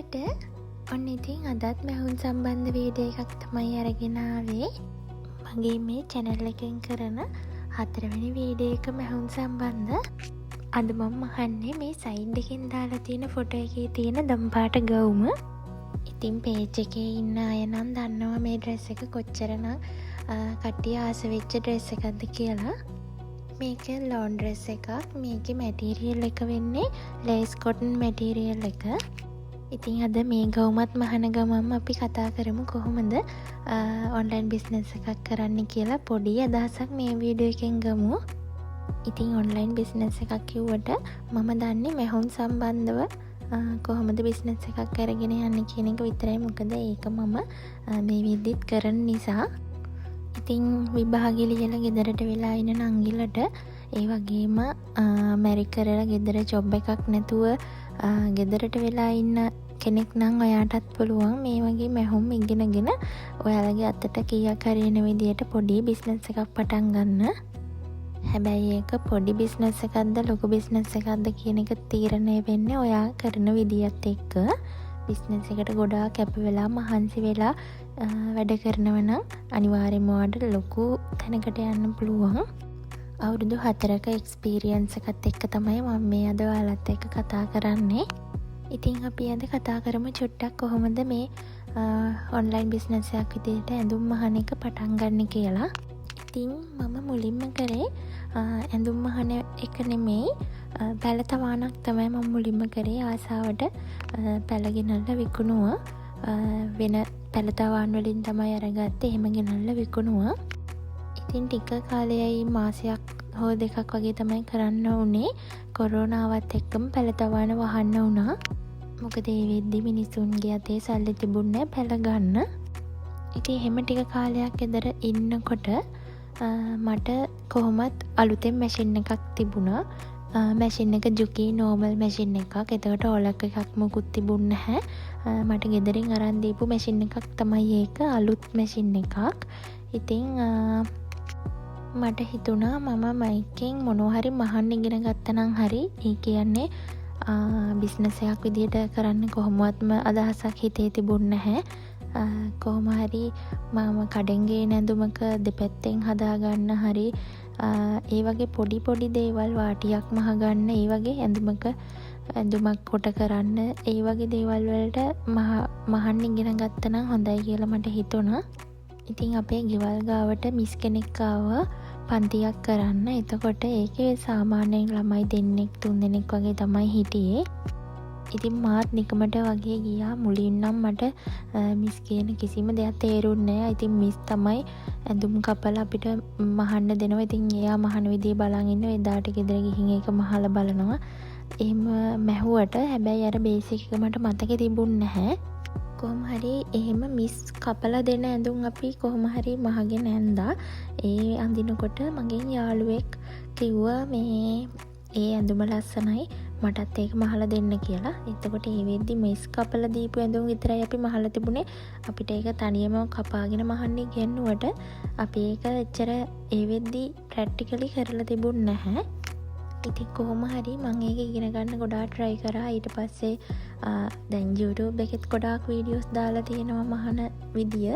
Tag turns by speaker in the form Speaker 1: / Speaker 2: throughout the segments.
Speaker 1: ඔයාලට ඔන්න ඉතින් අදත් මැහුම් සම්බන්ධ වීඩියෝ එකක් තමයි අරගෙන ආවේ. මගේ මේ channel එකෙන් කරන 4 වෙනි වීඩියෝ එක මැහුම් සම්බන්ධ. අද මම අහන්නේ මේ සයිඩ් එකෙන් දාලා තියෙන ෆොටෝ එකේ තියෙන දම්පාට ගවුම. ඉතින් page එකේ ඉන්න අය නම් දන්නවා මේ dress එක කොච්චරනම් කට්ටිය ආස වෙච්ච dress එකක්ද කියලා. මේක ලෝන් ඩ්‍රෙස් එකක්. මේකේ මැටීරියල් එක වෙන්නේ ලේස් කොටන් මැටීරියල් එක. ඉතින් අද මේ ගවුමත් මහන ගමම අපි කතා කරමු කොහොමද ඔන්ලයින් බිස්නස් එකක් කරන්න කියලා පොඩි අදහසක් මේ වීඩියෝ එකෙන් ගමු. ඉතින් ඔන්ලයින් බිස්නස් එකක් කිව්වට මම දන්නේ මැහුම් සම්බන්ධව කොහොමද බිස්නස් එකක් කරගෙන යන්නේ කියන එක විතරයි. මොකද ඒක මම මේ විදිහට කරන නිසා. ඉතින් විභාගෙ ලියලා ගෙදරට වෙලා ඉන්න නංගිලට ඒ වගේම මැරි කරලා ගෙදර ජොබ් එකක් නැතුව ගෙදරට වෙලා ඉන්න කෙනෙක් නම් ඔයාටත් පුළුවන් මේ වගේ මැහුම් ඉගෙනගෙන ඔයාලගේ අතට කීයක් හරි එන විදියට පොඩි බිස්නස් එකක් පටන් ගන්න. හැබැයි ඒක පොඩි බිස්නස් එකක්ද ලොකු බිස්නස් එකක්ද කියන එක තීරණය වෙන්නේ ඔයා කරන විදියත් එක්ක. බිස්නස් එකට ගොඩාක් කැප වෙලා මහන්සි වෙලා වැඩ කරනව නම් අනිවාර්යෙන්ම ඔයාලට ලොකු තැනකට යන්න පුළුවන්. අවුරුදු 4ක එක්ස්පීරියන්ස් එකත් එක්ක තමයි මම මේ අද ඔයාලත් එක්ක කතා කරන්නේ. ඉතින් අපි අද කතා කරමු චුට්ටක් කොහොමද මේ ඔන්ලයින් බිස්නස් එකක් විදිහට ඇඳුම් මහන එක පටන් ගන්න කියලා. ඉතින් මම මුලින්ම කරේ ඇඳුම් මහන එක නෙමෙයි පැළ තවාණක් තමයි මම මුලින්ම කරේ. ආසාවට පැළ ගෙනල්ලා විකුණුවා. වෙන පැළ තවාන් වලින් තමයි අරගත්තේ. එහෙම ගෙනල්ලා විකුණුවා. ඉතින් ටික කාලයයි මාසයක් හෝ දෙකක් වගේ තමයි කරන්න උනේ. කොරෝනාවත් එක්කම පැළ තවාන වහන්න වුණා. මොකද ඒ වෙද්දි මිනිසුන්ගේ අතේ සල්ලි තිබුණේ පැළ ගන්න. ඉතින් එහෙම ටික කාලයක් ගෙදර ඉන්නකොට මට කොහොමත් අලුතෙන් මැෂින් එකක් තිබුණා. මැෂින් එක ජුකී නෝමල් මැෂින් එකක්. එතකොට ඕලක් එකක් මොකුත් තිබුණ නැහැ. මට ගෙදරින් අරන් දීපු මැෂින් එකක් තමයි ඒක. අලුත් මැෂින් එකක්. ඉතින් මට හිතුණා මම මේකෙන් මොනවා හරි මහන්න ඉගෙන ගත්තා නම් හරි. ඒ කියන්නේ බිස්නස් එකක් විදිහට කරන්න කොහොමවත්ම අදහසක් හිතේ තිබුණ නැහැ. කොහොම හරි මම කඩෙන් ගේන ඇඳුමක දෙපැත්තෙන් හදාගන්න හරි ඒ වගේ පොඩි පොඩි දේවල් වාටියක් මහගන්න ඒ වගේ ඇඳුමක් කොට කරන්න ඒ වගේ දේවල් වලට මහන්න ඉගෙන ගත්තා නම් හොඳයි කියලා මට හිතුණා. ඉතින් අපේ ගෙවල් ගාවට මිස් කෙනෙක් ආවා පන්තියක් කරන්න. එතකොට ඒකේ සාමාන්‍යයෙන් ළමයි දෙන්නෙක් තුන් දෙනෙක් වගේ තමයි හිටියේ. ඉතින් මාත් නිකමට වගේ ගියා. මුලින් නම් මට මිස් කියන කිසිම දෙයක් තේරුන්නේ නැහැ. ඉතින් මිස් තමයි ඇඳුම් කපලා අපිට මහන්න දෙනවා. ඉතින් එයා මහන විදිය බලන් ඉන්නවා. එදාට ගෙදර ගිහින් ඒක මහලා බලනවා. එහෙම මැහුවට හැබැයි අර බේසික් එක මට මතකෙ තිබුණ නැහැ. කොහොම හරි එහෙම මිස් කපලා දෙන ඇඳුම් අපි කොහොම හරි මහගෙන ඇඳා. ඒ අඳිනකොට මගෙන් යාළුවෙක් කිව්වා මේ ඒ ඇඳුම ලස්සනයි මටත් ඒක මහලා දෙන්න කියලා. එතකොට ඒ වෙද්දි මිස් කපලා දීපු ඇඳුම් විතරයි අපි මහලා තිබුණේ. අපිට ඒක තනියම කපාගෙන මහන්නේ ගෙන්නුවට අපි ඒක එච්චර ඒ වෙද්දි ප්‍රැක්ටිකලි කරලා තිබුණ නැහැ. ඉතින් කොහොම හරි මම ඒක ඉගෙන ගන්න ගොඩාක් try කරා. ඊට පස්සේ දැන් YouTube එකෙත් ගොඩාක් වීඩියෝස් දාලා තියෙනවා මහන විදිය,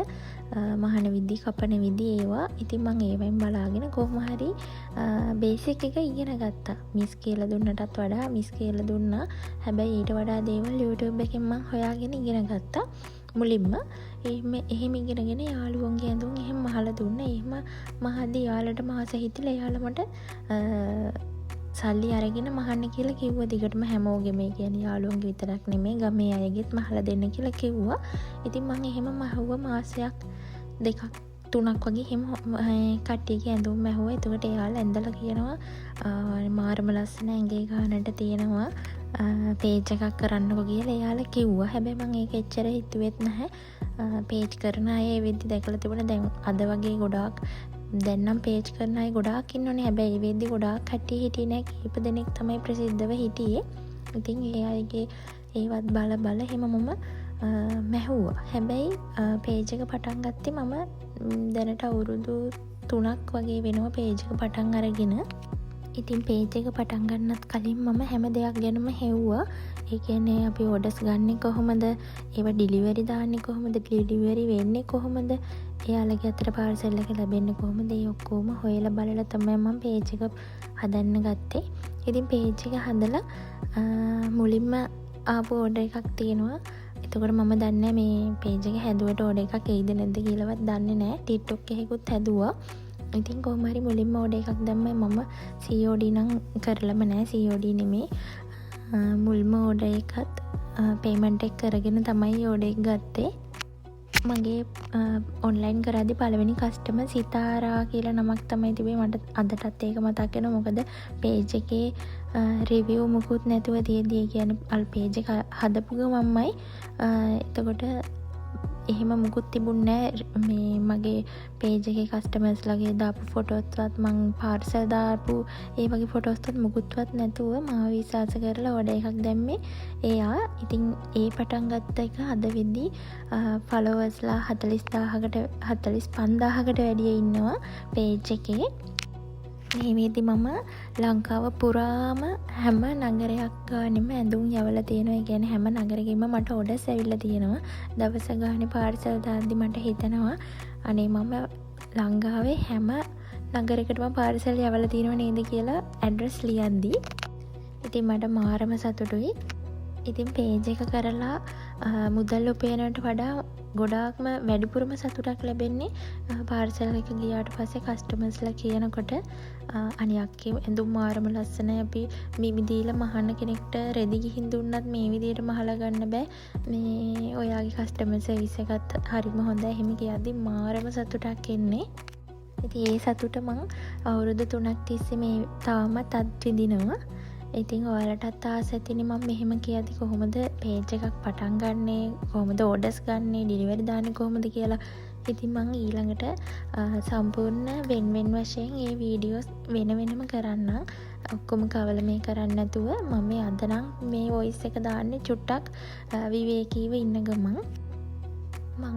Speaker 1: මහන විදි, කපන විදි ඒවා. ඉතින් මම ඒවෙන් බලාගෙන කොහොම හරි බේසික් එක ඉගෙන ගත්තා. මිස් කියලා දුන්නටත් වඩා මිස් කියලා දුන්නා. හැබැයි ඊට වඩා දේවල් YouTube එකෙන් මම හොයාගෙන ඉගෙන ගත්තා. මුලින්ම එහෙම ඉගෙනගෙන යාළුවන්ගේ ඇඳුම් එහෙම මහලා දුන්නා. එහෙම මහද්දි යාළුවට මාස හිතිලා යාළුවා මට සල්ලි අරගෙන මහන්න කියලා කිව්වා. දිගටම හැමෝගෙම ඒ කියන්නේ යාළුවන්ගේ විතරක් නෙමෙයි ගමේ අයගෙත් මහලා දෙන්න කියලා කිව්වා. ඉතින් මම එහෙම මහුවා මාසයක් දෙකක් තුනක් වගේ එහෙම කට්ටියගේ ඇඳුම් මැහුවා. එතකොට එයාලා ඇඳලා කියනවා මාරම ලස්සන ඇඟේ ගානට තියෙනවා පේජ් එකක් කරන්නකෝ කියලා එයාලා කිව්වා. හැබැයි මම ඒක එච්චර හිතුවෙත් නැහැ. පේජ් කරන අය ඒ වෙද්දි දැකලා තිබුණා. දැන් අද වගේ ගොඩාක් දැන් නම් පේජ් කරන අය ගොඩාක් ඉන්නෝනේ. හැබැයි ඒ වෙද්දි ගොඩාක් කට්ටිය හිටියේ නැහැ. කීප දෙනෙක් තමයි ප්‍රසිද්ධව හිටියේ. ඉතින් ඒ අයගේ ඒවත් බල එහෙම මම මැහුවා. හැබැයි පේජ් එක පටන් ගත්තේ මම දැනට අවුරුදු 3ක් වගේ වෙනවා පේජ් එක පටන් අරගෙන. ඉතින් පේජ් එක පටන් ගන්නත් කලින් මම හැම දෙයක් ගැනම හෙව්වා. ඒ කියන්නේ අපි ඕඩර්ස් ගන්නෙ කොහොමද? ඒවා ඩිලිවරි දාන්නේ කොහොමද? ඩිලිවරි වෙන්නේ කොහොමද? එයාලගේ අතට පාර්සල් එක ලැබෙන්නේ කොහොමද? ඒ ඔක්කොම හොයලා බලලා තමයි මම පේජ් එක හදන්න ගත්තේ. ඉතින් පේජ් එක හදලා මුලින්ම ආපු ඕඩර් එකක් තියෙනවා. එතකොට මම දන්නේ මේ පේජ් එක හැදුවට ඕඩර් එකක් එයිද නැද්ද කියලාවත් දන්නේ නැහැ. TikTok එකකුත් හැදුවා. ඉතින් කොහොම හරි මුලින්ම ඕඩර් එකක් දැම්මේ මම COD නම් කරලම නැහැ. COD නෙමේ. මුල්ම ඕඩර් එකත් පේමන්ට් එක කරගෙන තමයි ඕඩර් එක ගත්තේ. මගේ ඔන්ලයින් කරද්දි පළවෙනි කස්ටමර් සිතාරා කියලා නමක් තමයි තිබේ. මට අදටත් ඒක මතක් වෙනවා. මොකද පේජ් එකේ රිවිව් මුකුත් නැතුව තියෙද්දි කියන්නේ පේජ් එක හදපු ගමන්මයි එතකොට එහෙම මුකුත් තිබුණේ නැහැ. මේ මගේ පේජ් එකේ කස්ටමර්ස්ලාගේ දාපු ෆොටෝස්වත් මං පාර්සල් දාපු ඒ වගේ ෆොටෝස්වත් මුකුත්වත් නැතුව මාව විශ්වාස කරලා ඕඩර් එකක් දැම්මේ එයා. ඉතින් ඒ පටන් ගත්ත එක අද වෙද්දි ෆලෝවර්ස්ලා 45000කට වැඩිය ඉන්නවා පේජ් එකේ. මේ වෙද්දි මම ලංකාව පුරාම හැම නගරයක් ගානෙම ඇඳුම් යවලා තියෙනවා. ඒ කියන්නේ හැම නගරෙකින්ම මට ඕඩර්ස් ඇවිල්ලා තියෙනවා. දවස ගානේ පාර්සල් දාද්දි මට හිතෙනවා අනේ මම ලංකාවේ හැම නගරයකටම පාර්සල් යවලා තියෙනව නේද කියලා ඇඩ්‍රස් ලියද්දි. ඉතින් මට මාරම සතුටුයි. ඉතින් පේජ් එක කරලා මුදල් උපයනට වඩා ගොඩාක්ම වැඩිපුරම සතුටක් ලැබෙන්නේ පාර්සල් එක ගියාට පස්සේ කස්ටමර්ස්ලා කියනකොට අනේ අක්කේ ඇඳුම් මාරම ලස්සනයි, අපි මිමි දීලා මහන්න කෙනෙක්ට රෙදි ගිහින් දුන්නත් මේ විදියට මහලා ගන්න බෑ, මේ ඔයාගේ කස්ටමර් සර්විස් එකත් හරිම හොඳයි. එහෙම කියද්දි මාරම සතුටක් එන්නේ. ඉතින් ඒ සතුට මං අවුරුදු 3ක් තිස්සේ මේ තාමත් අත්විඳිනවා. ඉතින් ඔයාලටත් ආස ඇතිනේ මම මෙහෙම කියද්දි කොහොමද පේජ් එකක් පටන් ගන්නෙ, කොහොමද ඕඩර්ස් ගන්නෙ, ඩිලිවරි දාන්නේ කොහොමද කියලා. ඉතින් මං ඊළඟට සම්පූර්ණ වෙන වශයෙන් මේ වීඩියෝස් වෙන වෙනම කරන්නම්. ඔක්කොම කවල මේ කරන්නේ නැතුව මම මේ අද නම් මේ වොයිස් එක දාන්නේ චුට්ටක් විවේකීව ඉන්න ගමන්. මං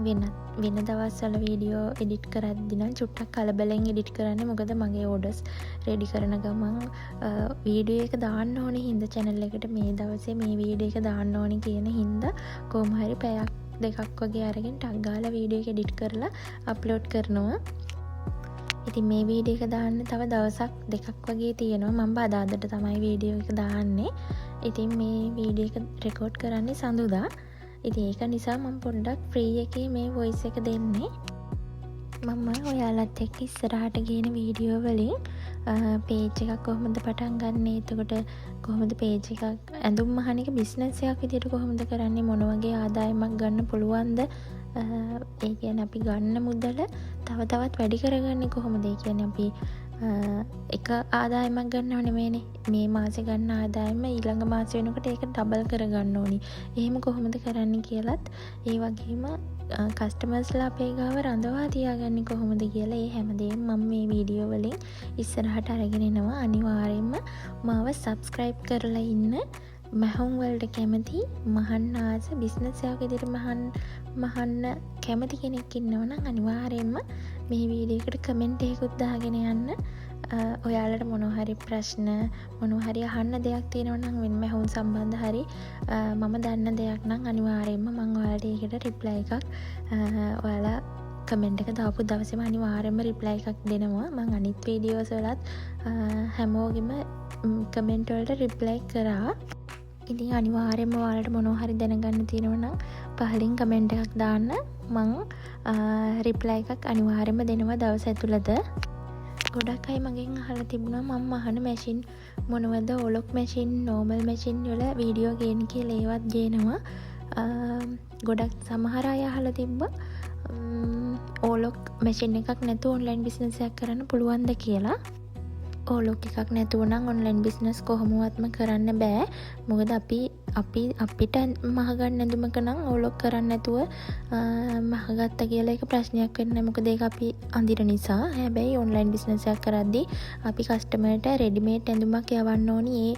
Speaker 1: වෙන දවස්වල වීඩියෝ එඩිට් කරද්දි නම් චුට්ටක් කලබලෙන් එඩිට් කරන්නේ. මොකද මගේ ඕඩර්ස් රෙඩි කරන ගමන් වීඩියෝ එක දාන්න ඕනේ හින්දා channel එකට මේ දවසේ මේ වීඩියෝ එක දාන්න ඕනේ කියන හින්දා කොහොම හරි පැයක් දෙකක් වගේ අරගෙන ටක් ගාලා වීඩියෝ එක එඩිට් කරලා අප්ලෝඩ් කරනවා. ඉතින් මේ වීඩියෝ එක දාන්න තව දවසක් දෙකක් වගේ තියෙනවා. මම බදාදට තමයි වීඩියෝ එක දාන්නේ. ඉතින් මේ වීඩියෝ එක රෙකෝඩ් කරන්නේ සඳුදා. ඉතින් ඒක නිසා මම පොඩ්ඩක් ෆ්‍රී එකේ මේ වොයිස් එක දෙන්නේ. මම ඔයාලත් එක්ක ඉස්සරහට ගේන වීඩියෝ වලින් පේජ් එකක් කොහොමද පටන් ගන්නෙ, එතකොට කොහොමද පේජ් එකක් ඇඳුම් මහන එක බිස්නස් එකක් විදිහට කොහොමද කරන්නේ, මොන වගේ ආදායමක් ගන්න පුළුවන්ද, ඒ කියන්නේ අපි ගන්න මුදල තව තවත් වැඩි කරගන්නේ කොහොමද. ඒ කියන්නේ අපි එක ආදායමක් ගන්නව නෙමෙයිනේ, මේ මාසේ ගන්න ආදායම ඊළඟ මාසේ වෙනකොට ඒක ඩබල් කරගන්න ඕනි. එහෙම කොහොමද කරන්නේ කියලත්, ඒ වගේම කස්ටමර්ස්ලා අපේ ගාව රඳවා තියාගන්නේ කොහොමද කියලා ඒ හැමදේම මම මේ වීඩියෝ වලින් ඉස්සරහට අරගෙන එනවා. අනිවාර්යයෙන්ම මාව සබ්ස්ක්‍රයිබ් කරලා ඉන්න. මහුම් වලට කැමති, මහන්න ආස, බිස්නස් එකක් විදිහට මහන්න කැමති කෙනෙක් ඉන්නවනම් අනිවාර්යයෙන්ම මේ වීඩියෝ එකට කමෙන්ට් එකකුත් දාගෙන යන්න. ඔයාලට මොනවා හරි ප්‍රශ්න, මොනවා හරි අහන්න දෙයක් තියෙනවා නම් වෙන මහුම් සම්බන්ධ හරි මම දන්න දෙයක් නම් අනිවාර්යයෙන්ම මම ඔයාලට ඒකට රිප්ලයි එකක් ඔයාලා කමෙන්ට් එක දාපු දවසේම අනිවාර්යයෙන්ම රිප්ලයි එකක් දෙනවා. මම අනිත් වීඩියෝස් වලත් හැමෝගෙම කමෙන්ට් වලට රිප්ලයි කරා. ඉතින් අනිවාර්යයෙන්ම ඔයාලට මොනවා හරි දැනගන්න තියෙනවා නම් පහලින් කමෙන්ට් එකක් දාන්න. මං රිප්ලයි එකක් අනිවාර්යයෙන්ම දෙනවා දවස් ඇතුළත. ගොඩක් අය මගෙන් අහලා තිබුණා මම අහන මැෂින් මොනවද, ඔලොක් මැෂින්, නෝමල් මැෂින් වල වීඩියෝ ගේන කියලා ඒවත් ගේනවා. ගොඩක් සමහර අය අහලා තිබ්බා ඕලොක් මැෂින් එකක් නැතුව ඔන්ලයින් බිස්නස් එකක් කරන්න පුළුවන්ද කියලා. ඕලොක් එකක් නැතුව නම් ඔන්ලයින් බිස්නස් කොහොමවත්ම කරන්න බෑ. මොකද අපිට මහගන්න ඇඳුමක නම් ඕලොක් කරන්න නැතුව මහගත්ත කියලා එක ප්‍රශ්නයක් වෙන්නේ නැහැ. මොකද ඒක අපි අඳින නිසා. හැබැයි ඔන්ලයින් බිස්නස් එකක් කරද්දී අපි කස්ටමර්ට රෙඩිමේඩ් ඇඳුමක් යවන්න ඕනි. ඒ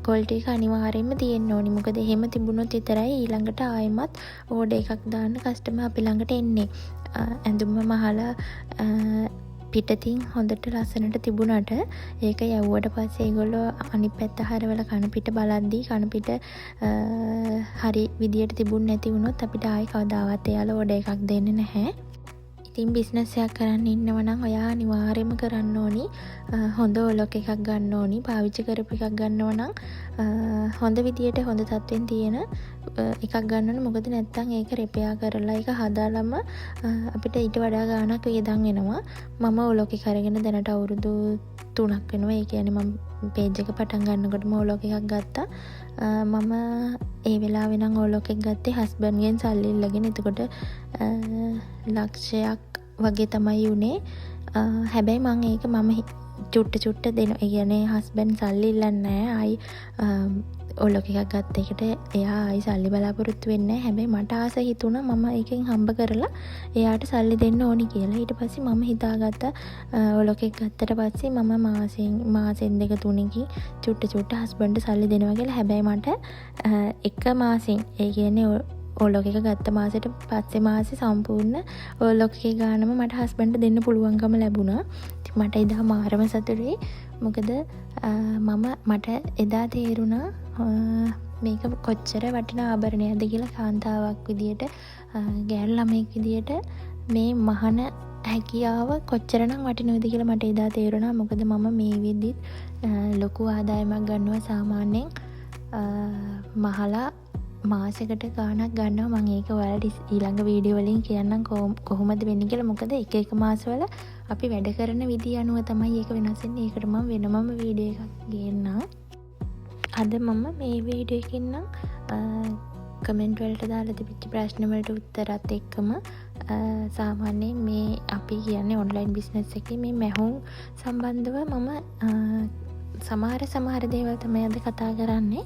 Speaker 1: ක්වොලිටි එක අනිවාර්යයෙන්ම තියෙන්න ඕනි. මොකද එහෙම තිබුණොත් විතරයි ඊළඟට ආයෙමත් ඕඩර් එකක් දාන්න කස්ටමර් අපි ළඟට එන්නේ. ඇඳුම මහලා පිටතින් හොඳට ලස්සනට තිබුණට ඒක යවුවට පස්සේ ඒගොල්ලෝ අනිත් පැත්ත හරවලා කන පිට බලද්දී කන පිට හරි විදියට තිබුණ නැති වුණොත් අපිට ආයි කවදාවත් එයාලා ඕඩර් එකක් දෙන්නේ නැහැ. ඉතින් බිස්නස් එකක් කරන්න ඉන්නව නම් ඔයා අනිවාර්යයෙන්ම කරන්න ඕනි හොඳ ඔලොක් එකක් ගන්න ඕනි. පාවිච්චි කරපු එකක් ගන්නව නම් හොඳ විදියට හොඳ තත්ත්වෙන් තියෙන එකක් ගන්න ඕනේ. මොකද නැත්තම් ඒක රිපෙයාර් කරලා ඒක හදාලම අපිට ඊට වඩා ගාණක් වියදම් වෙනවා. මම ඔලොක් එක අරගෙන දැනට අවුරුදු 3ක් වෙනවා. ඒ කියන්නේ මම පේජ් එක පටන් ගන්නකොටම ඔලොක් එකක් ගත්තා. මම ඒ වෙලාවේ නම් ඔලොක් එක ගත්තේ හස්බන්ඩ්ගෙන් සල්ලි ඉල්ලගෙන. එතකොට ලක්ෂයක් වගේ තමයි උනේ. හැබැයි මම ඒක චුට්ට දෙන. ඒ කියන්නේ හස්බන්ඩ් සල්ලි ඉල්ලන්නේ නැහැ. ආයි ඔලොක් එකක් ගත්ත එකට එයා ආයි සල්ලි බලාපොරොත්තු වෙන්නේ නැහැ. හැබැයි මට ආස හිතුණා මම එකෙන් හම්බ කරලා එයාට සල්ලි දෙන්න ඕනි කියලා. ඊට පස්සේ මම හිතාගත්තා ඔලොක් එක ගත්තට පස්සේ මම මාසෙන් 2-3කින් චුට්ට හස්බන්ඩ්ට සල්ලි දෙනවා කියලා. හැබැයි මට එක මාසෙන් ඒ කියන්නේ ඔලොක් එක ගත්ත මාසෙට පස්සේ මාසේ සම්පූර්ණ ඔලොක් එකේ ගානම මට හස්බන්ඩ්ට දෙන්න පුළුවන්කම ලැබුණා. ඉතින් මට එදා මාරම සතුටුයි. මොකද මට එදා තේරුණා මේක කොච්චර වටිනා ආභරණයක්ද කියලා. කාන්තාවක් විදියට ගෑනු ළමයෙක් විදියට මේ මහන හැකියාව කොච්චරනම් වටිනවද කියලා මට එදා තේරුණා. මොකද මම මේ වෙද්දිත් ලොකු ආදායමක් ගන්නවා සාමාන්‍යයෙන් මහලා මාසෙකට ගාණක් ගන්නවා. මම ඒක ඔයාලට ඊළඟ වීඩියෝ වලින් කියන්නම් කොහොමද වෙන්නේ කියලා. මොකද එක මාසවල අපි වැඩ කරන විදිය අනුව තමයි ඒක වෙනස් වෙන්නේ. ඒකට මම වෙනමම වීඩියෝ එකක් ගේන්නම්. අද මම මේ වීඩියෝ එකකින් නම් කමෙන්ට් වලට දාලා තිබිච්ච ප්‍රශ්න වලට උත්තරත් එක්කම සාමාන්‍යයෙන් මේ අපි කියන්නේ ඔන්ලයින් බිස්නස් එකේ මේ මැහුම් සම්බන්ධව මම සමහර දේවල් තමයි අද කතා කරන්නේ.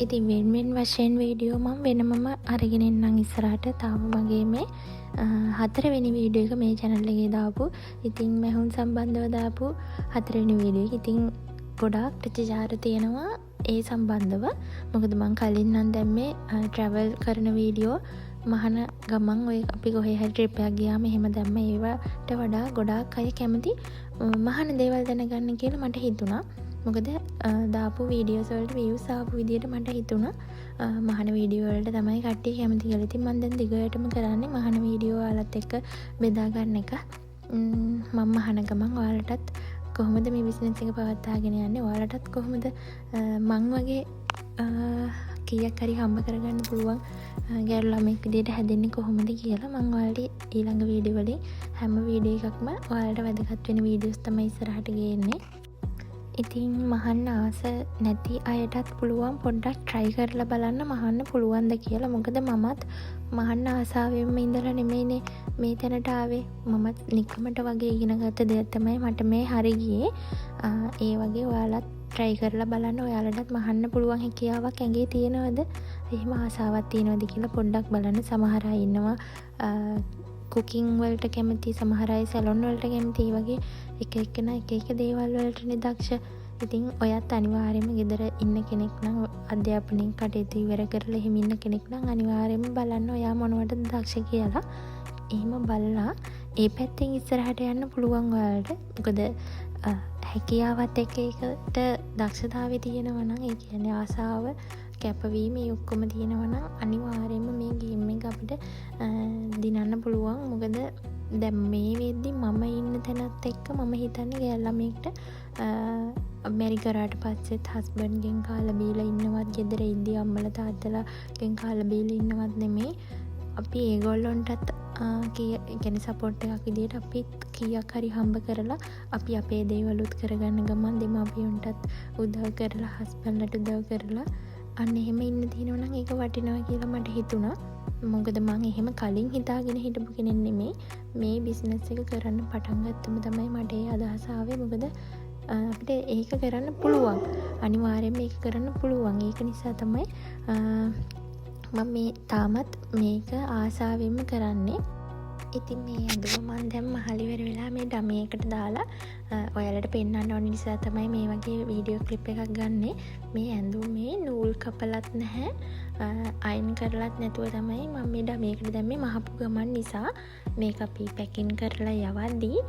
Speaker 1: ඉතින් වෙන වශයෙන් වීඩියෝ මම වෙනමම අරගෙන එන්නම් ඉස්සරහට. තාම මගේ මේ 4 වෙනි වීඩියෝ එක මේ channel එකේ දාපු. ඉතින් මැහුම් සම්බන්ධව දාපු 4 වෙනි වීඩියෝ එක. ඉතින් ගොඩාක් ප්‍රතිචාර තියෙනවා ඒ සම්බන්ධව. මොකද මම කලින් නම් දැම්මේ travel කරන වීඩියෝ මහන ගමන් ඔය අපි කොහේ හරි ට්‍රිප් එකක් ගියාම එහෙම දැම්ම. ඒවට වඩා ගොඩාක් අය කැමති මහන දේවල් දැනගන්න කියලා මට හිතුණා. මොකද දාපු වීඩියෝස් වලට views ආපු විදියට මට හිතුණා මහන වීඩියෝ වලට තමයි කට්ටිය කැමති කියලා. ඉතින් මම දැන් දිගටම කරන්නේ මහන වීඩියෝ ඔයාලත් එක්ක බෙදා ගන්න එක. මම මහන ගමන් ඔයාලටත් කොහොමද මේ බිස්නස් එක පවත්වාගෙන යන්නේ, ඔයාලටත් කොහොමද මං වගේ කීයක් හරි හම්බ කරගන්න පුළුවන් ගෑනු ළමෙක් විදියට හැදෙන්නේ කොහොමද කියලා මම ඔයාලට ඊළඟ වීඩියෝ වලින් හැම වීඩියෝ එකක්ම ඔයාලට වැදගත් වෙන වීඩියෝස් තමයි ඉස්සරහට ගේන්නේ. ඉතින් මහන්න ආස නැති අයටත් පුළුවන් පොඩ්ඩක් try කරලා බලන්න මහන්න පුළුවන්ද කියලා. මොකද මමත් මහන්න ආසාවෙන්ම ඉඳලා නෙමෙයිනේ මේ තැනට ආවේ. මමත් නිකමට වගේ ඉගෙන ගත්ත දෙයක් තමයි මට මේ හරි ගියේ. ඒ වගේ ඔයාලත් try කරලා බලන්න. ඔයාලටත් මහන්න පුළුවන් හැකියාවක් ඇඟේ තියෙනවද? එහෙම ආසාවක් තියෙනවද කියලා පොඩ්ඩක් බලන්න. සමහර අය ඉන්නවා කුකින් වලට කැමති, සමහර අය සැලොන් වලට කැමති. ඒ වගේ එක එකනා එක දේවල් වලටනේ දක්ෂ. ඉතින් ඔයත් අනිවාර්යයෙන්ම ගෙදර ඉන්න කෙනෙක් නම් අධ්‍යාපනයෙන් කටයුතු ඉවර කරලා එහෙම ඉන්න කෙනෙක් නම් අනිවාර්යයෙන්ම බලන්න ඔයා මොනවටද දක්ෂ කියලා. එහෙම බලලා ඒ පැත්තෙන් ඉස්සරහට යන්න පුළුවන් ඔයාලට. මොකද හැකියාවත් එක්ක ඒකට දක්ෂතාවය තියෙනවා නම්, ඒ කියන්නේ ආසාව, කැපවීම මේ ඔක්කොම තියෙනවා නම් අනිවාර්යයෙන්ම මේ ගේම් එක අපිට දිනන්න පුළුවන්. මොකද දැන් මේ වෙද්දි මම ඉන්න තැනත් එක්ක මම හිතන්නේ ගෑල් ළමයෙක්ට ඇමරිකාට පස්සෙත් හස්බන්ඩ්ගෙන් කාලා බීලා ඉන්නවත්, ගෙදර ඉඳි අම්මලා තාත්තලාගෙන් කාලා බීලා ඉන්නවත් නෙමෙයි. අපි ඒගොල්ලොන්ටත් කියන්නේ සපෝට් එකක් විදියට අපි කීයක් හරි හම්බ කරලා අපි අපේ දේවලුත් කරගන්න ගමන් දෙමාපියන්ටත් උදව් කරලා, හස්බන්ඩ්ලට උදව් කරලා අන්න එහෙම ඉන්න තියෙනවා නම් ඒක වටිනවා කියලා මට හිතුණා. මොකද මම එහෙම කලින් හිතාගෙන හිටපු කෙනෙක් නෙමෙයි. මේ බිස්නස් එක කරන්න පටන් ගත්තම තමයි මට ඒ අදහස ආවේ. මොකද අපිට ඒක කරන්න පුළුවන්. අනිවාර්යයෙන්ම ඒක කරන්න පුළුවන්. ඒක නිසා තමයි මම මේ තාමත් මේක ආසාවෙන්ම කරන්නේ. ඉතින් මේ අඳුම මම දැන් මහලිවර වෙලා මේ ඩමි එකට දාලා ඔයාලට පෙන්වන්න ඕන නිසා තමයි මේ වගේ වීඩියෝ ක්ලිප් එකක් ගන්නෙ. මේ ඇඳුමේ නූල් කපලත් නැහැ, අයින් කරලත් නැතුව තමයි මම මේ ඩමේකට දැම්මේ. මහපු ගමන් නිසා මේක අපි පැකින් කරලා යවද්දී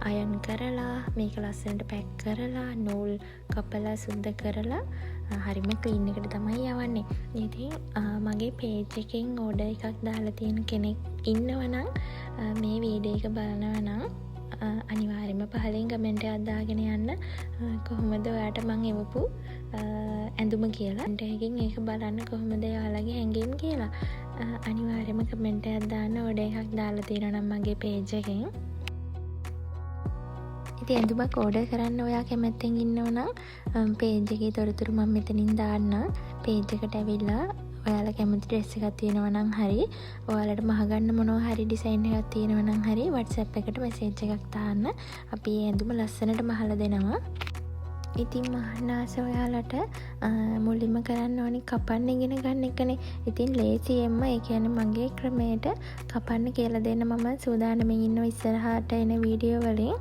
Speaker 1: අයන් කරලා මේක ලස්සනට පැක් කරලා නූල් කපලා සුද්ධ කරලා හරිම ක්ලීන් එකට තමයි යවන්නේ. ඉතින් මගේ පේජ් එකෙන් ඕඩර් එකක් දාලා තියෙන කෙනෙක් ඉන්නවනම් මේ වීඩියෝ එක බලනවා නම් අනිවාර්යයෙන්ම පහලින් කමෙන්ට් එකක් දාගෙන යන්න කොහොමද ඔයාට මං එවපු ඇඳුම කියලා. ඒකෙන් ඒක බලන්න කොහොමද ඔයාලගේ හැඟීම් කියලා. අනිවාර්යයෙන්ම කමෙන්ට් එකක් දාන්න ඕඩර් එකක් දාලා තියෙනවා නම් මගේ පේජ් එකෙන්. ඉතින් ඇඳුමක් ඕඩර් කරන්න ඔයා කැමැත්තෙන් ඉන්නවනම් පේජ් එකේ තොරතුරු මම මෙතනින් දාන්නම්. පේජ් එකට ඇවිල්ලා ඔයාලා කැමති ඩ්‍රෙස් එකක් තියෙනවා නම් හරි, ඔයාලට මහගන්න මොනවා හරි ඩිසයින් එකක් තියෙනවා නම් හරි WhatsApp එකට මැසේජ් එකක් දාන්න. අපි ඒ ඇඳුම ලස්සනට මහලා දෙනවා. ඉතින් මහන්න ආස ඔයාලට මුලින්ම කරන්න ඕනි කපන්න ඉගෙන ගන්න එකනේ. ඉතින් ලේසියෙන්ම ඒ කියන්නේ මගේ ක්‍රමයට කපන්න කියලා දෙන්න මම සූදානම්ෙන් ඉන්නවා ඉස්සරහට එන වීඩියෝ වලින්.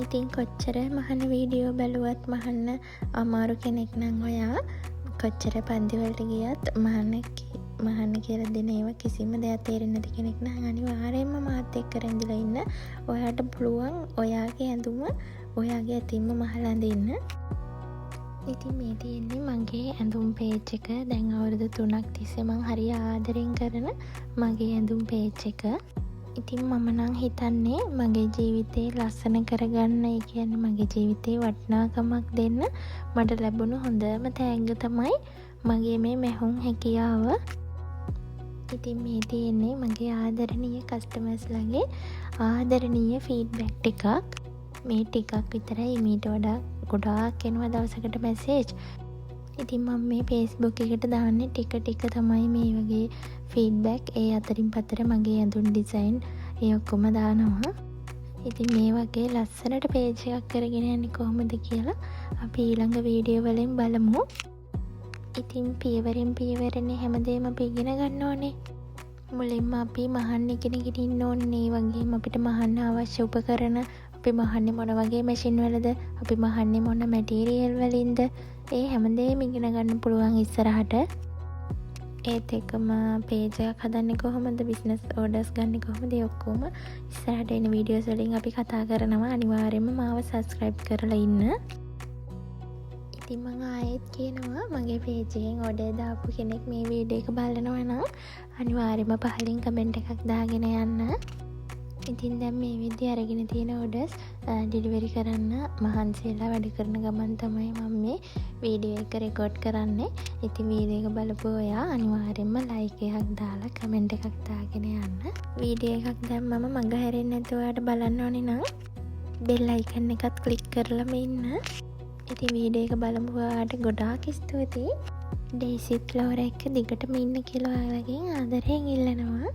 Speaker 1: ඉතින් කොච්චර මහන වීඩියෝ බැලුවත් මහන්න අමාරු කෙනෙක් නම් ඔයා කොච්චර පන්තිවලට ගියත් මහන්න කියලා දෙන ඒවා කිසිම දෙයක් තේරෙන්නේ නැති කෙනෙක් නම් අනිවාර්යයෙන්ම මාත් එක්ක රැඳිලා ඉන්න. ඔයාට පුළුවන් ඔයාගේ ඇඳුම ඔයාගේ අතින්ම මහලා අඳින්න. ඉතින් මේ තියෙන්නේ මගේ ඇඳුම් පේජ් එක. දැන් අවුරුදු 3ක් තිස්සේ මං හරි ආදරෙන් කරන මගේ ඇඳුම් පේජ් එක. ඉතින් මම නම් හිතන්නේ මගේ ජීවිතේ ලස්සන කරගන්න, ඒ කියන්නේ මගේ ජීවිතේ වටිනාකමක් දෙන්න මට ලැබුණු හොඳම තෑග්ග තමයි මගේ මේ මැහුම් හැකියාව. ඉතින් මේ තියෙන්නේ මගේ ආදරණීය කස්ටමර්ස්ලාගේ ආදරණීය ෆීඩ්බැක් ටිකක්. මේ ටිකක් විතරයි, මීට වඩා ගොඩාක් එනවා දවසකට මැසේජ්. ඉතින් මම මේ Facebook එකට දාන්නේ ටික තමයි මේ වගේ ෆීඩ්බැක්. ඒ අතරින් පතර මගේ ඇඳුම් ඩිසයින් ඒ ඔක්කොම දානවා. ඉතින් මේ වගේ ලස්සනට පේජ් එකක් කරගෙන යන්නේ කොහොමද කියලා අපි ඊළඟ වීඩියෝ වලින් බලමු. ඉතින් පියවරෙන් පියවරනේ හැමදේම අපි ඉගෙන ගන්න ඕනේ. මුලින්ම අපි මහන්න ඉගෙනගෙන ඉන්න ඕනේ. ඒ වගේම අපිට මහන්න අවශ්‍ය උපකරණ, අපි මහන්නේ මොන වගේ මැෂින් වලද, අපි මහන්නේ මොන මැටීරියල් වලින්ද, ඒ හැමදේම ඉගෙන ගන්න පුළුවන් ඉස්සරහට. ඒත් එක්කම පේජ් එකක් හදන්නේ කොහොමද, බිස්නස් ඕඩර්ස් ගන්න කොහොමද, ඒ ඔක්කොම ඉස්සරහට එන වීඩියෝස් වලින් අපි කතා කරනවා. අනිවාර්යයෙන්ම මාව සබ්ස්ක්‍රයිබ් කරලා ඉන්න. ඉතින් මම ආයෙත් කියනවා මගේ පේජ් එකෙන් ඕඩර් දාපු කෙනෙක් මේ වීඩියෝ එක බලනවා නම් අනිවාර්යයෙන්ම පහලින් කමෙන්ට් එකක් දාගෙන යන්න. ඉතින් දැන් මේ විදිහ අරගෙන තියෙන ඕඩර්ස් ඩෙලිවරි කරන්න මහන්සියලා වැඩ කරන ගමන් තමයි මම මේ වීඩියෝ එක රෙකෝඩ් කරන්නේ. ඉතින් වීඩියෝ එක බලපුව ඔයා අනිවාර්යයෙන්ම ලයික් එකක් දාලා කමෙන්ට් එකක් දාගෙන යන්න. වීඩියෝ එකක් දැම්මම මග හැරෙන්නේ නැතුව ඔයාට බලන්න ඕනේ නම් බෙල් අයිකන් එකත් ක්ලික් කරලම ඉන්න. ඉතින් වීඩියෝ එක බලමු. ඔයාට ගොඩාක් ස්තුතියි. ඩේසි ෆ්ලෝරා එක දිගටම ඉන්න කියලා ඔයාලගෙන් ආදරයෙන් ඉල්ලනවා.